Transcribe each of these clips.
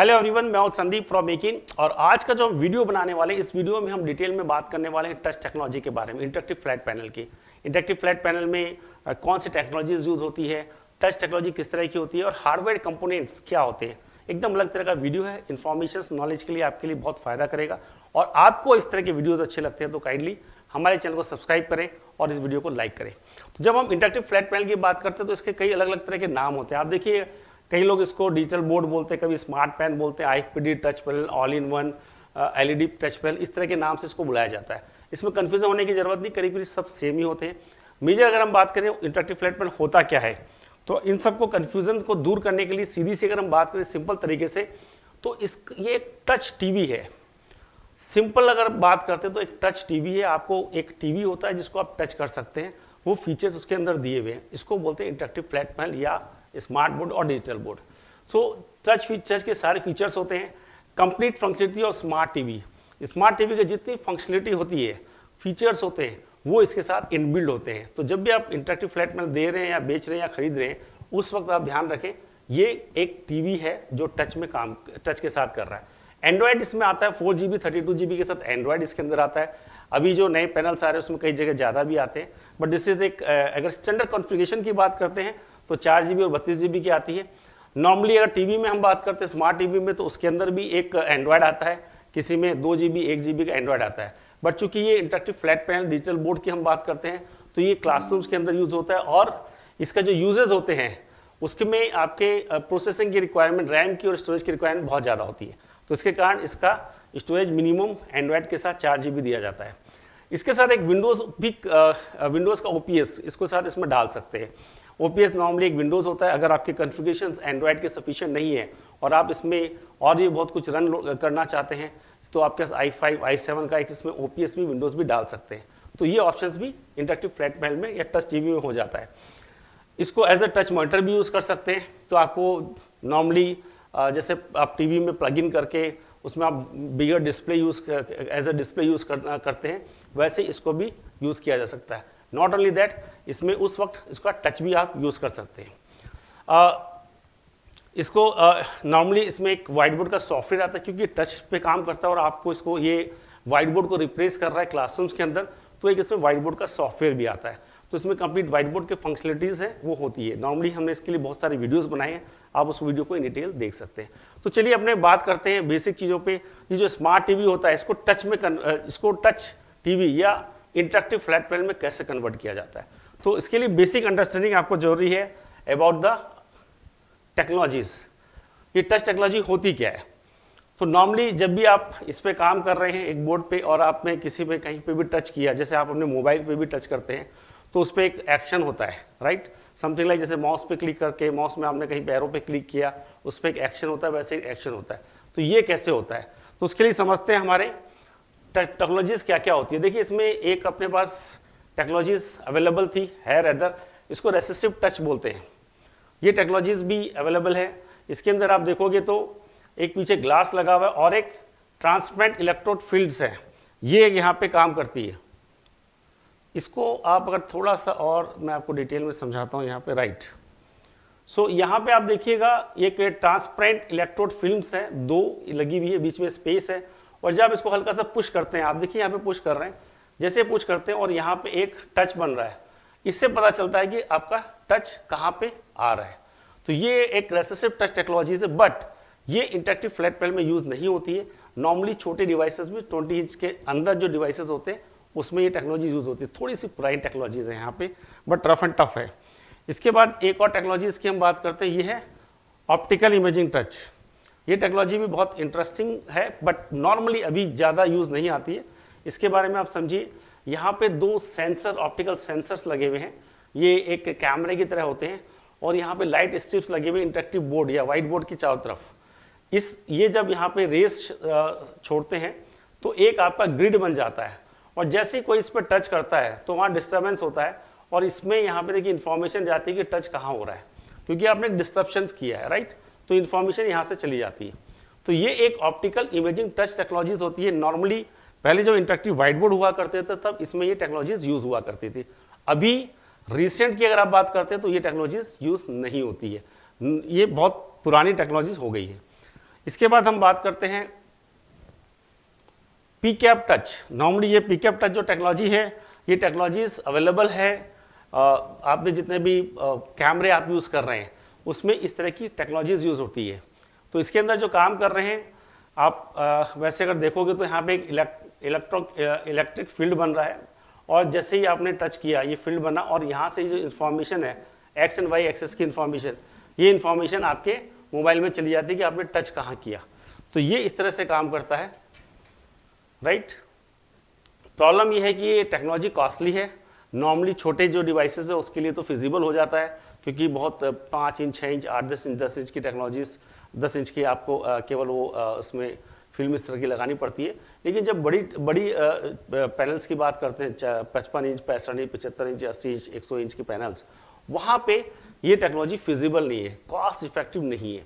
Hello everyone, मैं हूं Sandeep from Meakin. और आज का जो वीडियो बनाने वाले, इस वीडियो में हम डिटेल में बात करने वाले हैं टच टेक्नोलॉजी के बारे में, इंटरेक्टिव फ्लैट पैनल की। इंटरेक्टिव फ्लैट पैनल में कौन सी टेक्नोलॉजीज यूज होती है, टच टेक्नोलॉजी किस तरह की होती है और हार्डवेयर कंपोनेंट्स क्या होते हैं। एकदम अलग तरह का वीडियो है, इन्फॉर्मेशन नॉलेज के लिए आपके लिए बहुत फायदा करेगा। और आपको इस तरह के वीडियोज अच्छे लगते हैं तो काइंडली हमारे चैनल को सब्सक्राइब करें और इस वीडियो को लाइक करें। तो जब हम इंटरेक्टिव फ्लैट पैनल की बात करते हैं तो इसके कई अलग अलग तरह के नाम होते हैं। आप देखिए, कई लोग इसको डिजिटल बोर्ड बोलते हैं, कभी स्मार्ट पैन बोलते हैं, IPD touch panel, all in one, LED touch panel, इस तरह के नाम से इसको बुलाया जाता है। इसमें कंफ्यूजन होने की जरूरत नहीं, करीब करीब सब सेम ही होते हैं। मेजर अगर हम बात करें इंटरेक्टिव फ्लैट पैनल होता क्या है, तो इन सबको कंफ्यूजन को दूर करने के लिए सीधी सी अगर हम बात करें सिंपल तरीके से, तो ये एक टच टीवी है। सिंपल अगर बात करते हैं तो एक टच टीवी है। आपको एक टीवी होता है जिसको आप टच कर सकते हैं, वो फीचर्स उसके अंदर दिए हुए हैं। इसको बोलते हैं इंटरेक्टिव फ्लैट पैनल या स्मार्ट बोर्ड और डिजिटल बोर्ड। सो टच के सारे फीचर्स होते हैं। कंप्लीट फंक्शनलिटी और स्मार्ट टीवी, स्मार्ट टीवी की जितनी फंक्शनलिटी होती है, फीचर्स होते हैं, वो इसके साथ इनबिल्ड होते हैं। तो जब भी आप इंटरेक्टिव फ्लैट पैनल दे रहे हैं या बेच रहे हैं या खरीद रहे हैं, उस वक्त आप ध्यान रखें ये एक टीवी है जो टच के साथ कर रहा है। एंड्रॉयड इसमें आता है 4GB 32GB के साथ एंड्रॉयड इसके अंदर आता है। अभी जो नए पैनल्स आ रहे हैं उसमें कई जगह ज़्यादा भी आते हैं, बट दिस इज एक अगर स्टैंडर्ड कॉन्फ़िगरेशन की बात करते हैं तो 4GB और 32GB की आती है। नॉर्मली अगर टीवी में हम बात करते हैं, स्मार्ट टीवी में, तो उसके अंदर भी एक एंड्रॉयड आता है, किसी में 2GB 1GB का एंड्रॉयड आता है। बट चूंकि ये interactive flat panel digital board की हम बात करते हैं तो ये क्लासरूम्स के अंदर यूज होता है। और इसका जो यूजेस होते हैं उसके में आपके प्रोसेसिंग की रिक्वायरमेंट, रैम की और स्टोरेज की रिक्वायरमेंट बहुत ज़्यादा होती है। तो इसके कारण इसका स्टोरेज मिनिमम एंड्रॉयड के साथ 4GB दिया जाता है। इसके साथ एक विंडोज़ का ओपीएस इसको साथ इसमें डाल सकते हैं। ओपीएस नॉर्मली एक विंडोज़ होता है। अगर आपके कॉन्फ़िगरेशंस एंड्रॉयड के सफिशिएंट नहीं है और आप इसमें और भी बहुत कुछ रन करना चाहते हैं तो आपके पास i5 i7 का एक इसमें ओपीएस भी, विंडोज़ भी डाल सकते हैं। तो ये ऑप्शंस भी इंटरेक्टिव फ्लैट पैनल में या टच टीवी में हो जाता है। इसको एज अ टच मॉनिटर भी यूज़ कर सकते हैं। तो आपको नॉर्मली जैसे आप टीवी में प्लग इन करके उसमें आप bigger display as a display use करते हैं, वैसे इसको भी यूज़ किया जा सकता है। नॉट ओनली दैट, इसमें उस वक्त इसका टच भी आप यूज़ कर सकते हैं। इसको नॉर्मली इसमें एक वाइट बोर्ड का सॉफ्टवेयर आता है, क्योंकि टच पे काम करता है और आपको इसको ये वाइट बोर्ड को रिप्लेस कर रहा है क्लासरूम्स के अंदर, तो एक इसमें वाइट बोर्ड का सॉफ्टवेयर भी आता है। तो इसमें कंप्लीट वाइट बोर्ड के फंक्शनलिटीज़ है वो होती है। नॉर्मली हमने इसके लिए बहुत सारे वीडियोस बनाए हैं, आप उस वीडियो को इन डिटेल देख सकते हैं। तो चलिए अपने बात करते हैं बेसिक चीज़ों पे। ये जो स्मार्ट टीवी होता है इसको टच टीवी या इंटरेक्टिव फ्लैट पैनल में कैसे कन्वर्ट किया जाता है, तो इसके लिए बेसिक अंडरस्टैंडिंग आपको जरूरी है अबाउट द टेक्नोलॉजीज। ये टच टेक्नोलॉजी होती क्या है। तो नॉर्मली जब भी आप इस पे काम कर रहे हैं एक बोर्ड पे और आपने किसी पे कहीं पे भी टच किया, जैसे आप अपने मोबाइल पे भी टच करते हैं, तो उस पर एक एक्शन होता है, राइट। समथिंग लाइक जैसे माउस पे क्लिक करके, माउस में आपने कहीं पैरों पे क्लिक किया, उस पर एक एक्शन होता है, वैसे एक एक्शन होता है। तो ये कैसे होता है, तो उसके लिए समझते हैं हमारे टेक्नोलॉजीज क्या क्या होती है। देखिए, इसमें एक अपने पास टेक्नोलॉजीज अवेलेबल थी है रेदर, इसको रेसिस्टिव टच बोलते हैं। ये टेक्नोलॉजीज भी अवेलेबल है। इसके अंदर आप देखोगे तो एक पीछे ग्लास लगा हुआ है और एक ट्रांसपेरेंट इलेक्ट्रोड फील्ड्स है, ये यहाँ पे काम करती है। इसको आप अगर थोड़ा सा और मैं आपको डिटेल में समझाता हूँ यहाँ पे, राइट। सो यहाँ पे आप देखिएगा एक ट्रांसपेरेंट इलेक्ट्रोड फिल्म्स है, दो लगी हुई है, बीच में स्पेस है। और जब इसको हल्का सा पुश करते हैं, आप देखिए यहाँ पे पुश कर रहे हैं, जैसे पुश करते हैं और यहाँ पे एक टच बन रहा है, इससे पता चलता है कि आपका टच कहाँ पे आ रहा है। तो ये एक रेसिस्टिव टच टेक्नोलॉजी है, बट ये इंटरेक्टिव फ्लैट पैनल में यूज नहीं होती है। नॉर्मली छोटे डिवाइसेस में 20 इंच के अंदर जो डिवाइसेस होते हैं उसमें ये टेक्नोलॉजी यूज होती है। थोड़ी सी पुरानी टेक्नोलॉजीज है यहाँ पे, बट रफ एंड टफ है। इसके बाद एक और टेक्नोलॉजी इसकी हम बात करते हैं, ये है ऑप्टिकल इमेजिंग टच। ये टेक्नोलॉजी भी बहुत इंटरेस्टिंग है, बट नॉर्मली अभी ज़्यादा यूज़ नहीं आती है। इसके बारे में आप समझिए, यहाँ पे दो सेंसर, ऑप्टिकल सेंसर्स लगे हुए हैं, ये एक कैमरे की तरह होते हैं, और यहाँ पे लाइट स्ट्रिप्स लगे हुए इंटरेक्टिव बोर्ड या वाइट बोर्ड की चारों तरफ। ये जब यहाँ पे रेस छोड़ते हैं तो एक आपका ग्रिड बन जाता है, और जैसे ही कोई इस पर टच करता है तो वहाँ डिस्टर्बेंस होता है, और इसमें यहाँ पे देखिए इन्फॉर्मेशन जाती है कि टच कहाँ हो रहा है, क्योंकि आपने डिस्ट्रप्शंस किया है, राइट। तो इन्फॉर्मेशन यहाँ से चली जाती है। तो ये एक ऑप्टिकल इमेजिंग टच टेक्नोलॉजीज होती है। नॉर्मली पहले जो इंटरेक्टिव व्हाइट बोर्ड हुआ करते थे तब इसमें ये टेक्नोलॉजीज यूज हुआ करती थी। अभी रिसेंट की अगर आप बात करते हैं तो ये टेक्नोलॉजीज यूज नहीं होती है, ये बहुत पुरानी टेक्नोलॉजीज हो गई है। इसके बाद हम बात करते हैं पीकैप टच। नॉर्मली ये पीकैप टच जो टेक्नोलॉजी है, ये टेक्नोलॉजीज अवेलेबल है। आपने जितने भी कैमरे आप यूज़ कर रहे हैं उसमें इस तरह की टेक्नोलॉजीज यूज़ होती है। तो इसके अंदर जो काम कर रहे हैं आप वैसे अगर देखोगे तो यहाँ पे एक इलेक्ट्रिक फील्ड बन रहा है, और जैसे ही आपने टच किया ये फील्ड बना, और यहाँ से जो इन्फॉर्मेशन है एक्स एंड वाई एक्सेस की इन्फॉर्मेशन, ये इन्फॉर्मेशन आपके मोबाइल में चली जाती है कि आपने टच कहाँ किया। तो ये इस तरह से काम करता है, राइट। प्रॉब्लम ये है कि ये टेक्नोलॉजी कॉस्टली है। नॉर्मली छोटे जो डिवाइसेस है उसके लिए तो फिजिबल हो जाता है, क्योंकि बहुत 5 इंच 6 इंच 8-10 इंच 10 इंच की टेक्नोलॉजीज 10 इंच की आपको केवल वो उसमें फिल्म इस तरह की लगानी पड़ती है। लेकिन जब बड़ी पैनल्स की बात करते हैं 55 inch 65 inch 75 inch 80 inch 100 inch की पैनल्स, वहाँ पे ये टेक्नोलॉजी फिजिबल नहीं है, कॉस्ट इफेक्टिव नहीं है।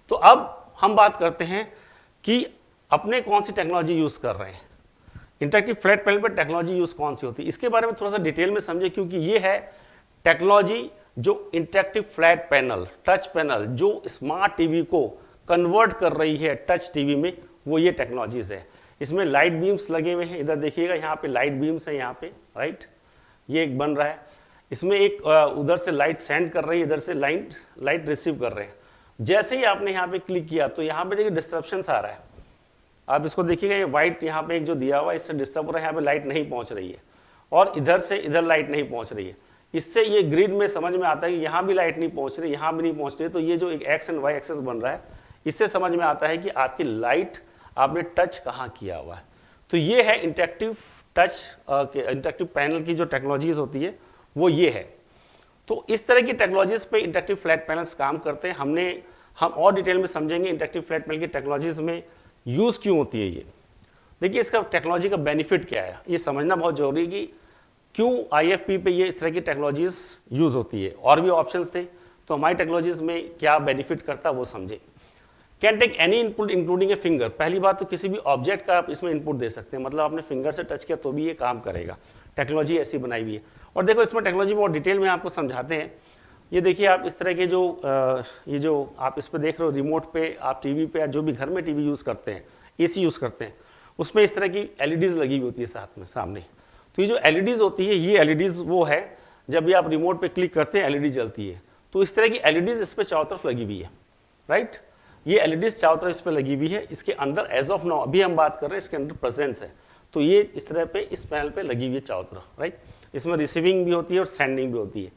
तो अब हम बात करते हैं कि अपने कौन सी टेक्नोलॉजी यूज़ कर रहे हैं, इंटरैक्टिव फ्लैट पैनल पर टेक्नोलॉजी यूज़ कौन सी होती है, इसके बारे में थोड़ा सा डिटेल में समझे, क्योंकि ये है टेक्नोलॉजी जो interactive flat panel touch panel जो स्मार्ट टीवी को कन्वर्ट कर रही है टच टीवी में, वो ये टेक्नोलॉजीज है। इसमें लाइट बीम्स लगे हुए हैं, इधर देखिएगा यहाँ पे लाइट बीम्स है, यहाँ पे राइट, ये एक बन रहा है। इसमें एक उधर से लाइट सेंड कर रही है, इधर से लाइट रिसीव कर रहे हैं। जैसे ही आपने यहाँ पे क्लिक किया तो यहाँ पे देखिए डिस्ट्रप्शन आ रहा है। आप इसको देखिएगा, ये व्हाइट यहाँ पे एक जो दिया हुआ है इससे डिस्टर्ब हो रहा है, यहाँ पे लाइट नहीं पहुँच रही है, और इधर से इधर लाइट नहीं पहुँच रही है। इससे ये ग्रिड में समझ में आता है कि यहाँ भी लाइट नहीं पहुँच रही, यहाँ भी नहीं पहुँच रही। तो ये जो एक एक्स एंड वाई एक्सेस बन रहा है, इससे समझ में आता है कि आपकी लाइट आपने टच कहाँ किया हुआ है। तो ये है इंटरैक्टिव टच इंटरैक्टिव पैनल की जो टेक्नोलॉजीज होती है वो ये है। तो इस तरह की टेक्नोलॉजीज पे इंटरैक्टिव फ्लैट पैनल्स काम करते हैं। हम और डिटेल में समझेंगे इंटरैक्टिव फ्लैट पैनल की टेक्नोलॉजीज में यूज़ क्यों होती है। ये देखिए इसका टेक्नोलॉजी का बेनिफिट क्या है, ये समझना बहुत जरूरी है कि क्यों IFP पे ये इस तरह की टेक्नोलॉजीज यूज़ होती है। और भी ऑप्शंस थे, तो हमारी टेक्नोलॉजीज में क्या बेनिफिट करता है वो समझे। Can take any input including a finger. पहली बात तो किसी भी ऑब्जेक्ट का आप इसमें इनपुट दे सकते हैं, मतलब आपने फिंगर से टच किया तो भी ये काम करेगा। टेक्नोलॉजी ऐसी बनाई हुई है। और देखो इसमें टेक्नोलॉजी में और डिटेल में आपको समझाते हैं। ये देखिए आप इस तरह के ये जो आप इस पर देख रहे हो, रिमोट पे आप टीवी पे या जो भी घर में टीवी यूज़ करते हैं, AC यूज़ करते हैं, उसमें इस तरह की LEDs लगी हुई होती है साथ में सामने। तो ये जो LEDs होती है, ये LEDs वो है जब भी आप रिमोट पे क्लिक करते हैं LED जलती है। तो इस तरह की LEDs इस पर चारों तरफ लगी हुई है, राइट। ये LEDs चारों तरफ इस पर लगी हुई है। इसके अंदर एज ऑफ नाउ अभी हम बात कर रहे हैं इसके अंदर प्रेजेंस है। तो ये इस तरह पे इस पैनल पे लगी हुई है चारों तरफ, राइट। इसमें रिसीविंग भी होती है और सेंडिंग भी होती है।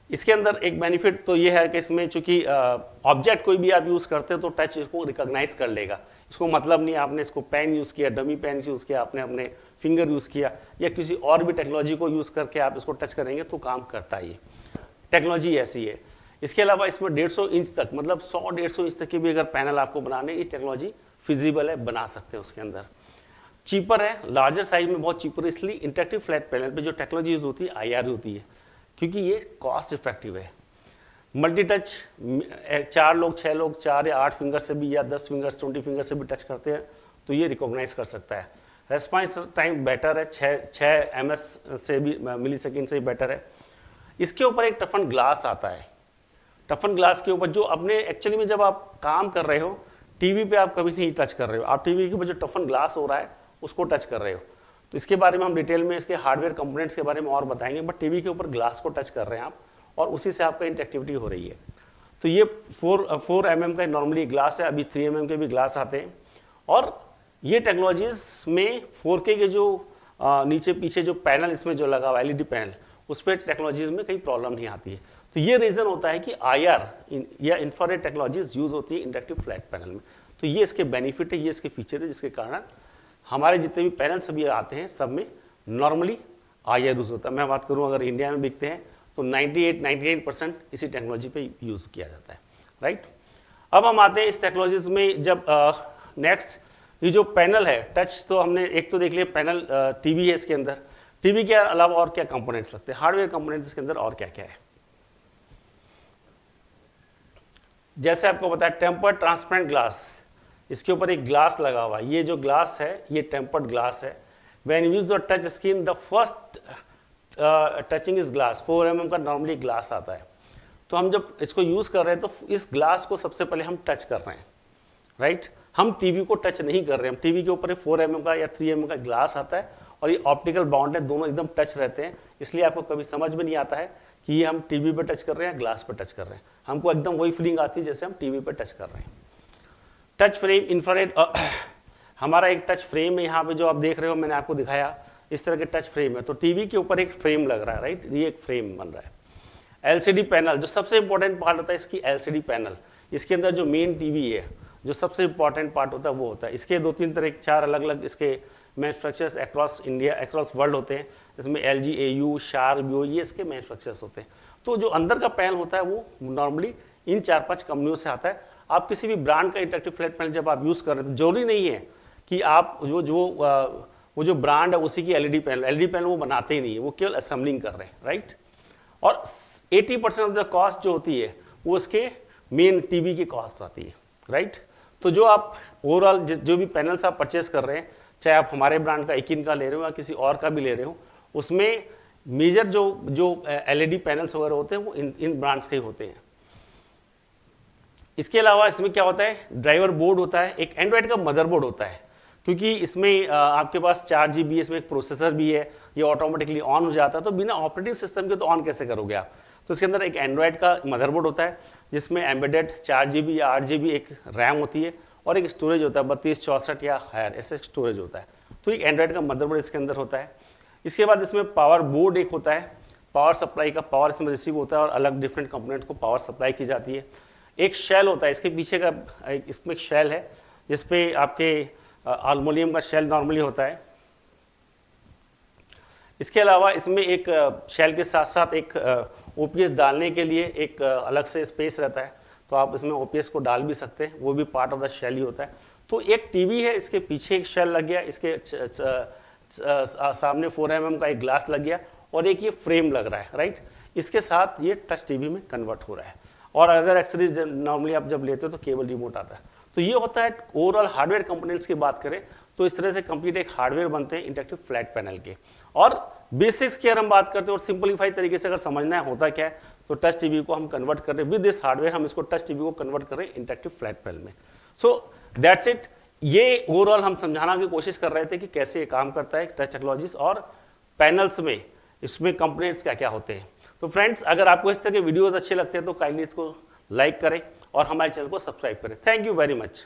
इसके अंदर एक बेनिफिट तो ये है कि इसमें चूंकि ऑब्जेक्ट कोई भी आप यूज़ करते हो तो टच इसको रिकॉग्नाइज कर लेगा। इसको मतलब नहीं आपने इसको पेन यूज़ किया, डमी पेन यूज़ किया, आपने अपने फिंगर यूज़ किया या किसी और भी टेक्नोलॉजी को यूज़ करके आप इसको टच करेंगे तो काम करता है। ये टेक्नोलॉजी ऐसी है। इसके अलावा इसमें 150 इंच तक, मतलब 100-150 इंच तक की भी अगर पैनल आपको बनाने, ये टेक्नोलॉजी फिजिबल है, बना सकते हैं उसके अंदर। चीपर है, लार्जर साइज में बहुत चीपर है, इसलिए इंटरैक्टिव फ्लैट पैनल पे जो टेक्नोलॉजी यूज होती है IR होती है, क्योंकि ये कॉस्ट इफेक्टिव है। मल्टी टच 4 लोग 6 लोग 4 या 8 फिंगर से भी या 10 फिंगर्स 20 फिंगर से भी टच करते हैं तो ये रिकॉग्नाइज कर सकता है। रेस्पॉन्स टाइम बेटर है, 6 ms से भी मिलीसेकंड से बेटर है। इसके ऊपर एक टफन ग्लास आता है। टफन ग्लास के ऊपर जो अपने एक्चुअली में जब आप काम कर रहे हो टीवी पे आप कभी नहीं टच कर रहे हो, आप टीवी के ऊपर जो टफन ग्लास हो रहा है उसको टच कर रहे हो। तो इसके बारे में हम डिटेल में इसके हार्डवेयर कंपोनेंट्स के बारे में और बताएंगे, बट टीवी के ऊपर ग्लास को टच कर रहे हैं आप और उसी से आपका इंटरेक्टिविटी हो रही है। तो ये 4 mm का नॉर्मली ग्लास है, अभी 3 mm के भी ग्लास आते हैं। और ये टेक्नोलॉजीज में 4K के जो नीचे पीछे जो पैनल इसमें जो लगा हुआ LED पैनल, उस पर टेक्नोलॉजीज में कहीं प्रॉब्लम नहीं आती है। तो ये रीज़न होता है कि IR या इंफ्रारेड टेक्नोलॉजीज यूज होती है इंटरेक्टिव फ्लैट पैनल में। तो ये इसके बेनिफिट है, ये इसके फीचर है, जिसके कारण हमारे जितने भी पैनल सभी आते हैं सब में नॉर्मली IR यूज होता है। मैं बात करूँ अगर इंडिया में बिकते हैं तो 98% इसी टेक्नोलॉजी पे यूज किया जाता है, राइट। अब हम आते हैं इस टेक्नोलॉजीज में, जब नेक्स्ट ये जो पैनल है टच, तो हमने एक तो देख लिया पैनल टीवी है इसके अंदर। टीवी के अलावा और क्या कंपोनेंट्स लगते हैं, हार्डवेयर कंपोनेंट्स इसके अंदर और क्या क्या है। जैसे आपको बताया टेम्पर्ड ट्रांसपेरेंट ग्लास, इसके ऊपर एक ग्लास लगा हुआ है। ये जो ग्लास है ये टेम्पर्ड ग्लास है। When use the touch screen the first touching is glass, 4 mm का नॉर्मली ग्लास आता है। तो हम जब इसको यूज़ कर रहे हैं तो इस ग्लास को सबसे पहले हम टच कर रहे हैं, राइट। हम टीवी को टच नहीं कर रहे हैं, टीवी के ऊपर 4 mm का या 3 mm का ग्लास आता है और ये ऑप्टिकल बाउंड है, दोनों एकदम टच रहते हैं, इसलिए आपको कभी समझ में नहीं आता है कि ये हम टीवी पर टच कर रहे हैं, ग्लास पर टच कर रहे हैं। हमको एकदम वही फीलिंग आती है जैसे हम टीवी पर टच कर रहे हैं। टच फ्रेम इंफ्रारेड, हमारा एक टच फ्रेम है यहाँ पे जो आप देख रहे हो, मैंने आपको दिखाया इस तरह के टच फ्रेम है। तो टीवी के ऊपर एक फ्रेम लग रहा है, राइट, ये एक फ्रेम बन रहा है। एलसीडी पैनल, जो सबसे इंपॉर्टेंट पार्ट होता है इसकी एलसीडी पैनल, इसके अंदर जो मेन टीवी है, जो सबसे इंपॉर्टेंट पार्ट होता है वो होता है। इसके 2-3 तरह 4 अलग अलग इसके manufactures across India, across world होते हैं, इसमें LG, AU, शार्प, विवो, ये इसके मैन्युफैक्चर्स होते हैं। तो जो अंदर का पैनल होता है वो नॉर्मली इन 4-5 कंपनियों से आता है। आप किसी भी ब्रांड का इंटरेक्टिव फ्लैट पैनल जब आप यूज़ कर रहे हैं तो जरूरी नहीं है कि आप वो जो ब्रांड है उसी की एलईडी पैनल वो बनाते ही नहीं है, वो केवल असेंबलिंग कर रहे हैं, राइट। और 80% ऑफ द कॉस्ट जो होती है वो उसके मेन टीवी की कॉस्ट आती है, राइट। तो जो आप ओवरऑल जो भी पैनल्स आप परचेस कर रहे हैं, चाहे आप हमारे ब्रांड का एकिन का ले रहे हो या किसी और का भी ले रहे हो, उसमें मेजर जो एलईडी पैनल्स वगैरह होते हैं वो इन ब्रांड्स के ही होते हैं। इसके अलावा इसमें क्या होता है, ड्राइवर बोर्ड होता है, एक एंड्रॉयड का मदरबोर्ड होता है, क्योंकि इसमें आपके पास 4 GB इसमें एक प्रोसेसर भी है, ये ऑटोमेटिकली ऑन हो जाता है। तो बिना ऑपरेटिंग सिस्टम के तो ऑन कैसे करोगे आप। तो इसके अंदर एक एंड्रॉयड का मदरबोर्ड होता है जिसमें एम्बेडेड 4 GB या 8 GB एक रैम होती है और एक स्टोरेज होता है 32, 64 या हायर ऐसे स्टोरेज होता है। तो एक एंड्रॉयड का मदरबोर्ड इसके अंदर होता है। इसके बाद इसमें पावर बोर्ड एक होता है, पावर सप्लाई का पावर इसमें रिसीव होता है और अलग डिफरेंट कंपोनेंट को पावर सप्लाई की जाती है। एक शेल होता है, इसके पीछे का इसमें एक शेल है जिसपे आपके एल्युमिनियम का शेल नॉर्मली होता है। इसके अलावा इसमें एक शेल के साथ साथ एक OPS डालने के लिए एक अलग से स्पेस रहता है, तो आप इसमें OPS को डाल भी सकते हैं, वो भी पार्ट ऑफ द शेल ही होता है। तो एक टीवी है, इसके पीछे एक शेल लग गया, इसके सामने 4 mm का एक ग्लास लग गया और एक ये फ्रेम लग रहा है, राइट। इसके साथ ये टच टीवी में कन्वर्ट हो रहा है और अदर एक्सेसरीज नॉर्मली आप जब लेते हो तो केबल रिमोट आता है। तो ये होता है ओवरऑल हार्डवेयर कंपोनेंट्स की बात करें तो इस तरह से कंप्लीट एक हार्डवेयर बनते हैं इंटरेक्टिव फ्लैट पैनल के। और बेसिक्स की अगर हम बात करते हैं और सिंपलीफाइड तरीके से अगर समझना है होता क्या है, तो टच टीवी को हम कन्वर्ट कर रहे हैं विद दिस हार्डवेयर, हम इसको टच टीवी को कन्वर्ट कर रहे हैं इंटरेक्टिव फ्लैट पैनल में। So that's it. ये ओवरऑल हम समझाना की कोशिश कर रहे थे कि कैसे ये काम करता है टच टेक्नोलॉजीज और पैनल्स में, इसमें कंपोनेंट्स क्या क्या होते हैं। तो फ्रेंड्स, अगर आपको इस तरह के वीडियोस अच्छे लगते हैं तो काइंडली इसको लाइक करें और हमारे चैनल को सब्सक्राइब करें। Thank you very much.